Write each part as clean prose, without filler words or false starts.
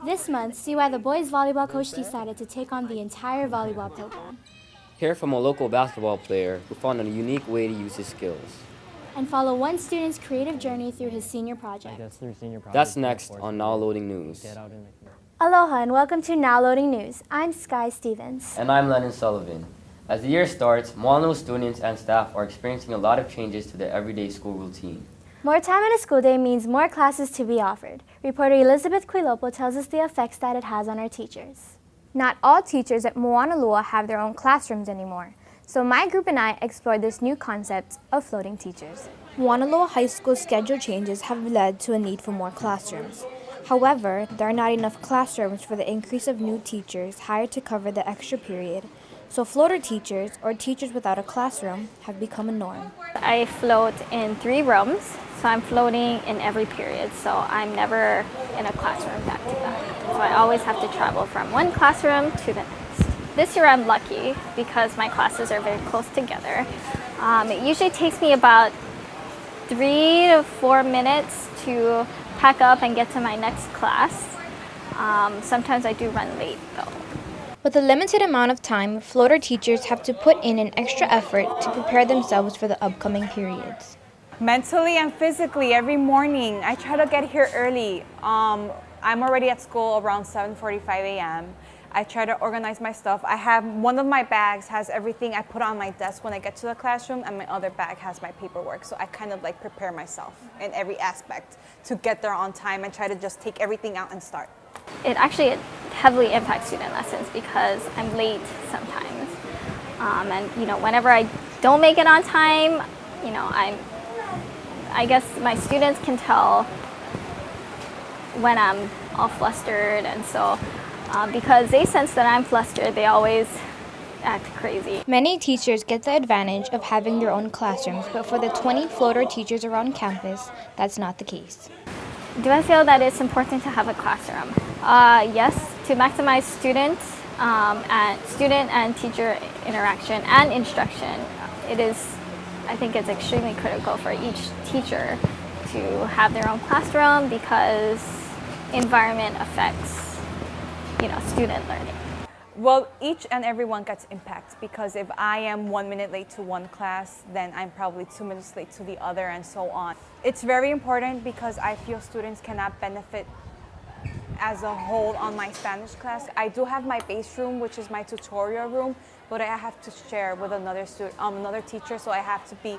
This month, see why the boys volleyball coach decided to take on the entire volleyball program. Hear from a local basketball player who found a unique way to use his skills. And follow one student's creative journey through his senior project. That's next on Now Loading News. Aloha and welcome to Now Loading News. I'm Sky Stevens. And I'm Lennon Sullivan. As the year starts, Moanalo students and staff are experiencing a lot of changes to their everyday school routine. More time in a school day means more classes to be offered. Reporter Elizabeth Quilopo tells us the effects that it has on our teachers. Not all teachers at Moanalo have their own classrooms anymore, so my group and I explored this new concept of floating teachers. Moanalo High School schedule changes have led to a need for more classrooms. However, there are not enough classrooms for the increase of new teachers hired to cover the extra period, so floater teachers, or teachers without a classroom, have become a norm. I float in 3 rooms, so I'm floating in every period, so I'm never in a classroom back to back. So I always have to travel from one classroom to the next. This year I'm lucky because my classes are very close together. It usually takes me about 3 to 4 minutes to pack up and get to my next class. Sometimes I do run late though. With a limited amount of time, floater teachers have to put in an extra effort to prepare themselves for the upcoming periods. Mentally and physically, every morning, I try to get here early. I'm already at school around 7:45 a.m. I try to organize my stuff. One of my bags has everything I put on my desk when I get to the classroom, and my other bag has my paperwork. So I kind of like prepare myself in every aspect to get there on time and try to just take everything out and start. It actually heavily impacts student lessons because I'm late sometimes. And whenever I don't make it on time, I guess my students can tell when I'm all flustered, and so because they sense that I'm flustered, they always act crazy. Many teachers get the advantage of having their own classrooms, but for the 20 floater teachers around campus, that's not the case. Do I feel that it's important to have a classroom? Yes, to maximize student and teacher interaction and instruction. I think it's extremely critical for each teacher to have their own classroom because environment affects, student learning. Well, each and everyone gets impact because if I am 1 minute late to one class, then I'm probably 2 minutes late to the other and so on. It's very important because I feel students cannot benefit as a whole on my Spanish class. I do have my base room, which is my tutorial room, but I have to share with another teacher, so I have to be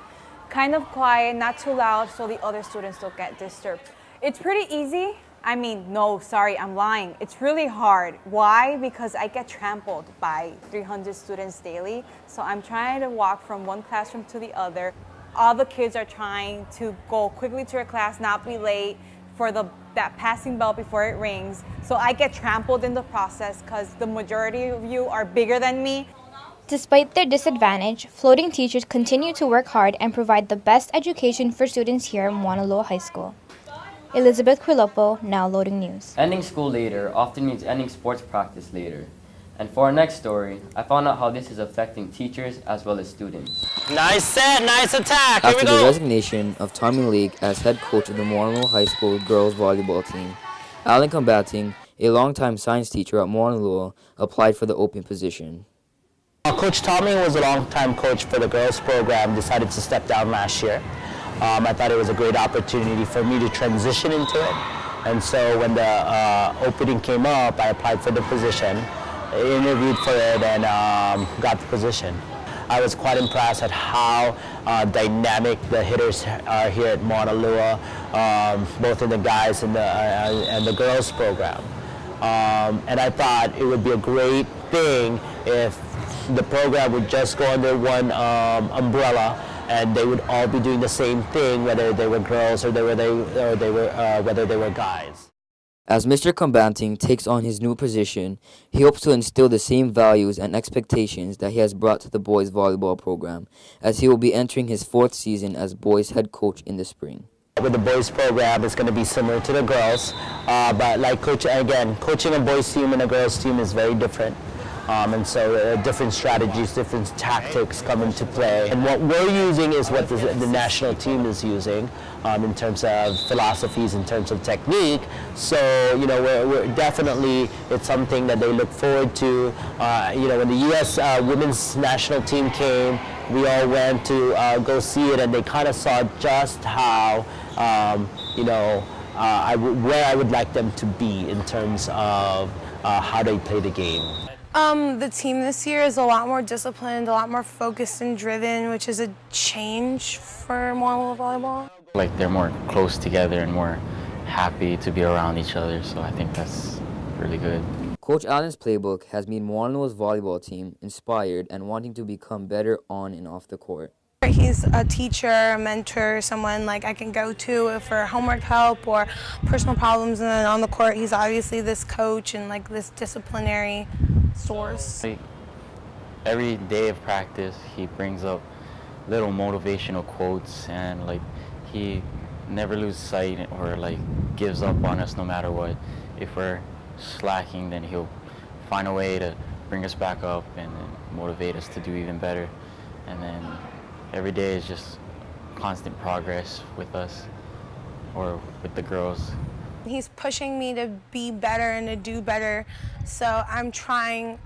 kind of quiet, not too loud, so the other students don't get disturbed. It's pretty easy. No, sorry, I'm lying. It's really hard. Why? Because I get trampled by 300 students daily. So I'm trying to walk from one classroom to the other. All the kids are trying to go quickly to their class, not be late for that passing bell before it rings. So I get trampled in the process because the majority of you are bigger than me. Despite their disadvantage, floating teachers continue to work hard and provide the best education for students here at Moanalo High School. Elizabeth Quilopo, Now Loading News. Ending school later often means ending sports practice later. And for our next story, I found out how this is affecting teachers as well as students. Nice set, nice attack. After the resignation of Tommy Lake as head coach of the Moanalo High School girls volleyball team, Alan Combating, a longtime science teacher at Moanalo, applied for the open position. Coach Tommy was a long-time coach for the girls program, decided to step down last year. I thought it was a great opportunity for me to transition into it. And so when the opening came up, I applied for the position, interviewed for it, and got the position. I was quite impressed at how dynamic the hitters are here at Mauna Loa, both in the guys and the girls program. And I thought it would be a great thing if the program would just go under one umbrella, and they would all be doing the same thing, whether they were girls or whether they were guys. As Mr. Combating takes on his new position, he hopes to instill the same values and expectations that he has brought to the boys volleyball program, as he will be entering his 4th season as boys head coach in the spring. With the boys program, it's going to be similar to the girls, but like coaching a boys team and a girls team is very different. and so different strategies, different tactics come into play. And what we're using is what the national team is using in terms of philosophies, in terms of technique. So, we're definitely, it's something that they look forward to. When the U.S. women's national team came, we all went to go see it, and they kind of saw just how, where I would like them to be in terms of how they play the game. The team this year is a lot more disciplined, a lot more focused and driven, which is a change for Moanalua volleyball. Like they're more close together and more happy to be around each other, so I think that's really good. Coach Allen's playbook has made Moanalua's volleyball team inspired and wanting to become better on and off the court. He's a teacher, a mentor, someone like I can go to for homework help or personal problems, and then on the court he's obviously this coach and like this disciplinary source. Every day of practice he brings up little motivational quotes, and like he never loses sight or like gives up on us no matter what. If we're slacking, then he'll find a way to bring us back up and motivate us to do even better. And then every day is just constant progress with us or with the girls. He's pushing me to be better and to do better, so I'm trying,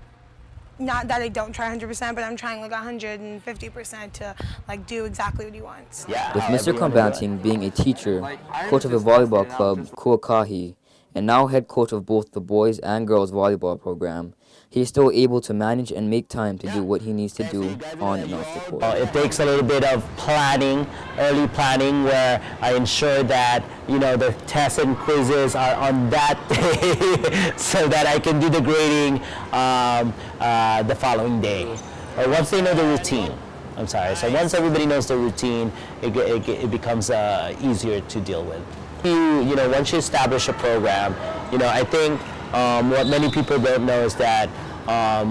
not that I don't try 100%, but I'm trying like 150% to like do exactly what he wants. With Mr. Combanting being a teacher, coach of a volleyball club, Kuakahi, and now head coach of both the boys and girls volleyball program, he is still able to manage and make time to do what he needs to do on and off the court. It takes a little bit of planning, early planning, where I ensure that the tests and quizzes are on that day so that I can do the grading the following day. Or once they know the routine. So once everybody knows the routine, it becomes easier to deal with. Once you establish a program, I think what many people don't know is that, I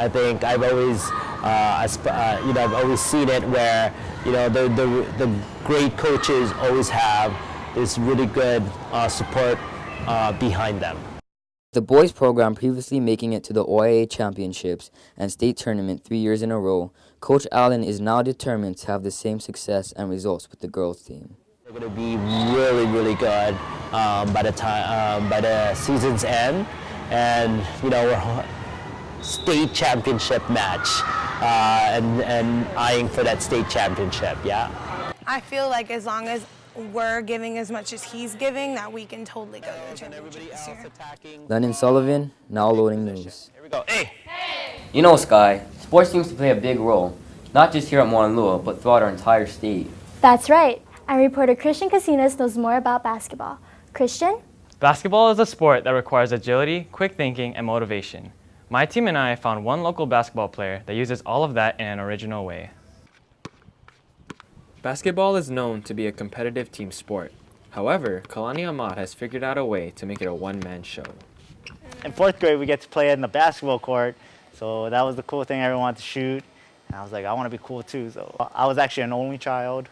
think I've always, I've always seen it where, the great coaches always have this really good support behind them. The boys program previously making it to the OIA Championships and state tournament 3 years in a row, Coach Allen is now determined to have the same success and results with the girls team. They're going to be really, really good by the season's end, and we're state championship match and eyeing for that state championship. Yeah. I feel like as long as we're giving as much as he's giving, that we can totally go to the championship this year. Lennon Sullivan, Now Loading News. Here we go. Hey. Sky, sports seems to play a big role, not just here at Moanalua, but throughout our entire state. That's right. And reporter Christian Casinas knows more about basketball. Christian? Basketball is a sport that requires agility, quick thinking, and motivation. My team and I found one local basketball player that uses all of that in an original way. Basketball is known to be a competitive team sport. However, Kalani Ahmad has figured out a way to make it a one-man show. In 4th grade, we get to play in the basketball court, so that was the cool thing. Everyone wanted to shoot, and I was like, I want to be cool too. So I was actually an only child.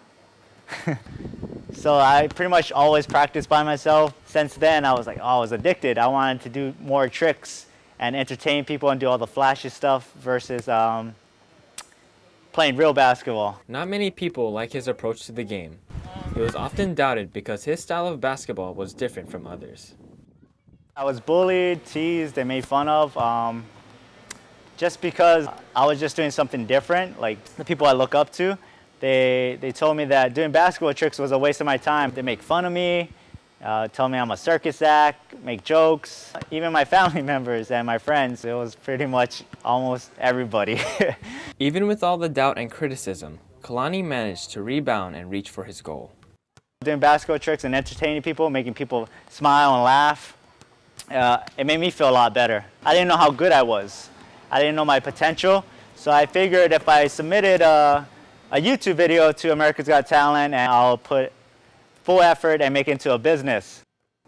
So I pretty much always practiced by myself. Since then, I was like, I was addicted. I wanted to do more tricks and entertain people and do all the flashy stuff versus playing real basketball. Not many people like his approach to the game. He was often doubted because his style of basketball was different from others. I was bullied, teased, and made fun of just because I was just doing something different. Like the people I look up to, they told me that doing basketball tricks was a waste of my time. They make fun of me, tell me I'm a circus act, make jokes. Even my family members and my friends, it was pretty much almost everybody. Even with all the doubt and criticism, Kalani managed to rebound and reach for his goal. Doing basketball tricks and entertaining people, making people smile and laugh, it made me feel a lot better. I didn't know how good I was. I didn't know my potential, so I figured if I submitted a YouTube video to America's Got Talent, and I'll put full effort and make it into a business.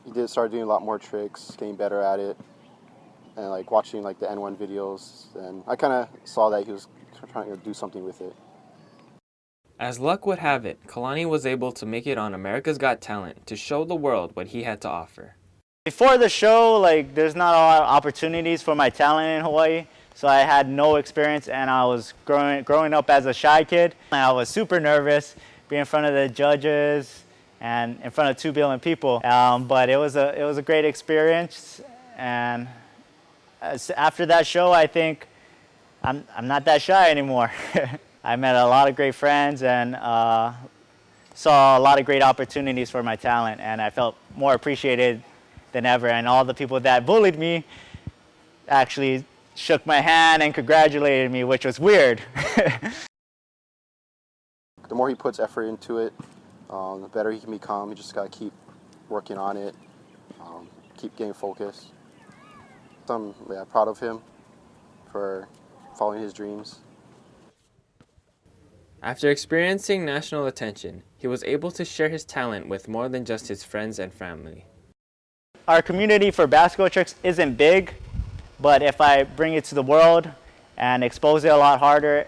He did start doing a lot more tricks, getting better at it, and like watching like the N1 videos, and I kind of saw that he was trying to do something with it. As luck would have it, Kalani was able to make it on America's Got Talent to show the world what he had to offer. Before the show, like, there's not a lot of opportunities for my talent in Hawaii, so I had no experience, and I was growing up as a shy kid. I was super nervous being in front of the judges and in front of 2 billion people, but it was a great experience. And after that show, I think I'm not that shy anymore. I met a lot of great friends and saw a lot of great opportunities for my talent, and I felt more appreciated than ever. And all the people that bullied me actually shook my hand and congratulated me, which was weird. The more he puts effort into it, the better he can become. You just got to keep working on it, keep getting focused. I'm proud of him for following his dreams. After experiencing national attention, he was able to share his talent with more than just his friends and family. Our community for basketball tricks isn't big, but if I bring it to the world and expose it a lot harder,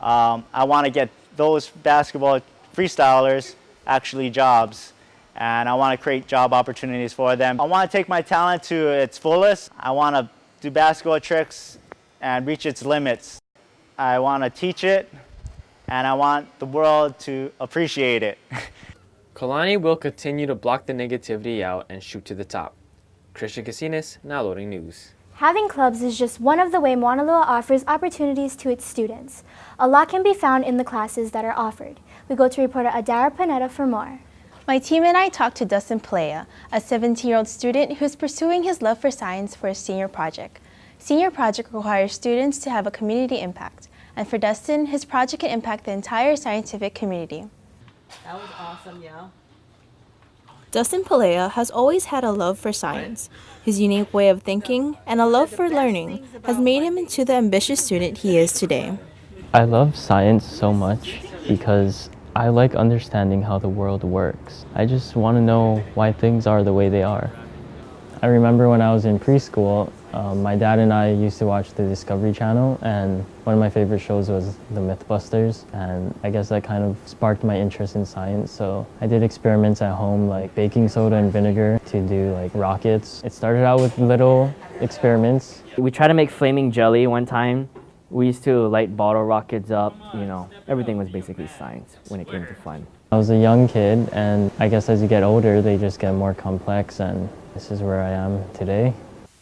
I want to get those basketball freestylers actually jobs, and I want to create job opportunities for them. I want to take my talent to its fullest. I want to do basketball tricks and reach its limits. I want to teach it, and I want the world to appreciate it. Kalani will continue to block the negativity out and shoot to the top. Christian Casinas, Now Loading News. Having clubs is just one of the ways Mauna Loa offers opportunities to its students. A lot can be found in the classes that are offered. We go to reporter Adara Panetta for more. My team and I talked to Dustin Pelea, a 17-year-old student who's pursuing his love for science for his senior project. Senior project requires students to have a community impact, and for Dustin, his project can impact the entire scientific community. That was awesome, yeah. Dustin Pelea has always had a love for science. His unique way of thinking and a love for learning has made him into the ambitious student he is today. I love science so much because I like understanding how the world works. I just want to know why things are the way they are. I remember when I was in preschool, my dad and I used to watch the Discovery Channel, and one of my favorite shows was The Mythbusters, and I guess that kind of sparked my interest in science. So I did experiments at home like baking soda and vinegar to do like rockets. It started out with little experiments. We tried to make flaming jelly one time. We used to light bottle rockets up, you know, everything was basically science when it came to fun. I was a young kid, and I guess as you get older, they just get more complex, and this is where I am today.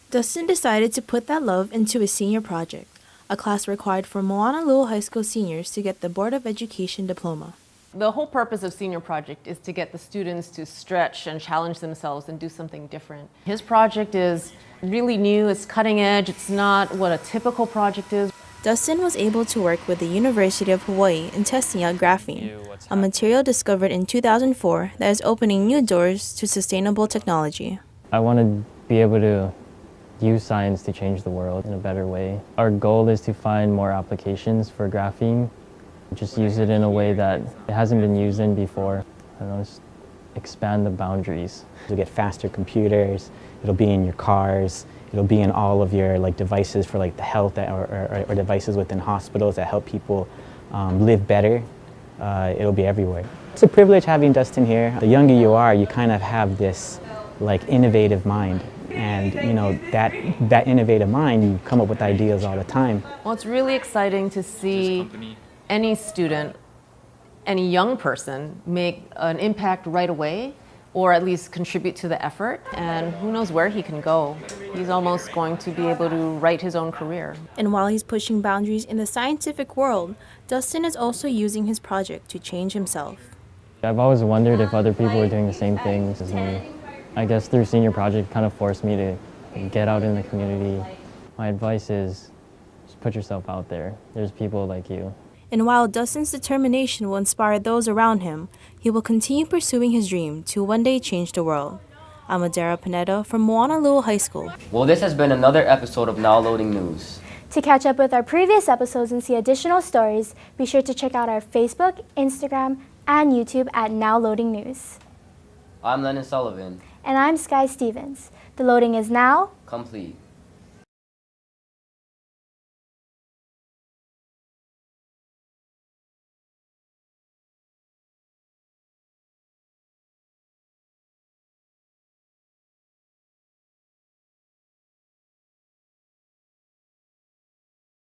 Dustin decided to put that love into his senior project, a class required for Mauna Loa High School seniors to get the Board of Education diploma. The whole purpose of Senior Project is to get the students to stretch and challenge themselves and do something different. His project is really new, it's cutting edge, it's not what a typical project is. Dustin was able to work with the University of Hawaii in testing out graphene, a material discovered in 2004 that is opening new doors to sustainable technology. I want to be able to use science to change the world in a better way. Our goal is to find more applications for graphene, just use it in a way that it hasn't been used in before. I don't know, just expand the boundaries. You'll get faster computers, it'll be in your cars, it'll be in all of your devices for the health or devices within hospitals that help people live better. It'll be everywhere. It's a privilege having Dustin here. The younger you are, you kind of have this innovative mind. And that innovative mind, you come up with ideas all the time. Well, it's really exciting to see any student, any young person make an impact right away, or at least contribute to the effort. And who knows where he can go. He's almost going to be able to write his own career. And while he's pushing boundaries in the scientific world, Dustin is also using his project to change himself. I've always wondered if other people were doing the same things as me. I guess through Senior Project kind of forced me to get out in the community. My advice is just put yourself out there. There's people like you. And while Dustin's determination will inspire those around him, he will continue pursuing his dream to one day change the world. I'm Adara Panetta from Mauna Loa High School. Well, this has been another episode of Now Loading News. To catch up with our previous episodes and see additional stories, be sure to check out our Facebook, Instagram, and YouTube at Now Loading News. I'm Lennon Sullivan. And I'm Sky Stevens. The loading is now complete.